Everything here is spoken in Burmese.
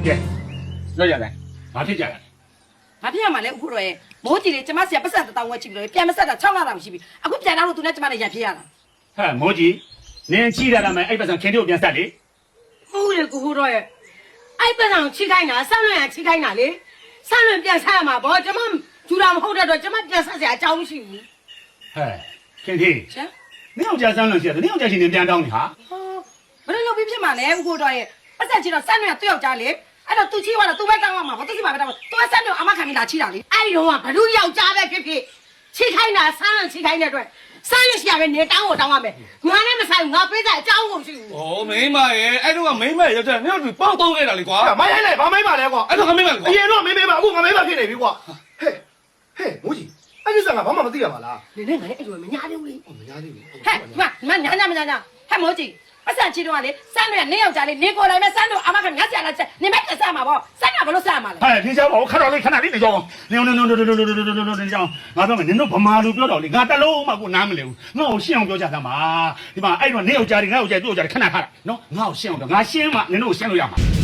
ကဲတော့ရတယ်ဘာဖြစ်ကြလဲ ဘာဖြစ်ရမှာလဲအခုတော့ရဲ့မိုးကြီးလေကျမစီကပတ်စံတောင်းဝဲချပြီးတော့ပြန်မဆက်တာ6လတောင်ရှိပြီအခုပြန်တော့သူနဲ့ကျမနဲ့ရံဖြစ်ရတာ ဟဲ့မိုးကြီးနင်းချိရတာမယ်အဲ့ပတ်စံခင်တို့ပြန်ဆက်လေ ဟုတ်လေကိုတော့ရဲ့အဲ့ပတ်ဆောင်ချိခိုင်းတာဆောင်းလွန်ရချိခိုင်းတာလေဆောင်းလွန်ပြန်ဆက်ရမှာဗောကျမဂျူတာမဟုတ်တဲ့တော့ကျမပြန်ဆက်စရာအကြောင်းမရှိဘူး ဟဲ့ခင်သေး ရှင် နင်းအောင်ကြာစမ်းလို့ရှိတယ်နင်းအောင်ကြာရှင်နင်းပြန်တောင်းနေဟာ ဘယ်လိုလုပ်ပြီးဖြစ်မှာလဲအခုတော့ရဲ့ပတ်စံချီတော့စမ်းနေသူ့ယောက်ျားလေအဲ့တော့သူချိသွားတော့သူပဲတောင်းရမှာဗောသူစီမှာပဲတောင်းသူကစမ်းတော့အမခံပြီးလာချိတာလေ အဲ့ဒီတော့ကဘလူယောက်ျားပဲဖြစ်ဖြစ်ချိခိုင်းတာဆောင်းလွန်ချိခိုင်းတဲ့အတွက်ဆောင်းရရှိရပဲနေတောင်းကိုတောင်းရမယ်ငါနဲ့မဆိုင်ဘူးငါပေးတဲ့အကြောင်းကိုမရှိဘူး ။ဩမိမရဲ့အဲ့တော့ကမိမရဲ့ယောက်ျားနင်တို့ပေါက်သုံးခဲ့တာလေကွာ မရိုင်းလိုက်ဘာမိုင်းပါလဲကွာ ။အဲ့တော့ကမိမလေကွာ အရင်တော့မင်းမေးပါအခုငါမေးပါဖြစ်နေပြီကွာဟဲ့မိုးကြီးအဲ့ဒီစံကဘာမှမသိရပါလား နေနဲ့ငါနဲ့အဲ့လိုမညာသေးဘူးလေ မညာသေးဘူး ဟဲ့မညာညာဟဲ့မိုးကြီးပတ်စံချီတော့လေစမ်းတော့နေယောက်ျားလေနေကိုလိုက်မဲ့စမ်းတော့အမခံငါဆရာလာချက်နေမဲ့ဆက်မှာဗောစမ်းကဘလို့ဆက်မှာလဲ ဟဲ့ဒီချောင်းခဏလေးခဏလေးနေကြောင်းနင်းနေကြောင်းငါပြောမယ်နင်တို့ဗမာလူပြောတော့လေငါတလုံးမှကိုနားမလဲဘူးငါ့ကိုရှင်းအောင်ပြောကြသမှာဒီမှာအဲ့တော့နင်းယောက်ျားတွေငါ့ယောက်ျားသူ့ယောက်ျားတွေခဏခါတာနော်ငါ့ကိုရှင်းအောင်ပြောငါရှင်းမှနင်တို့ကိုရှင်းလို့ရမှာ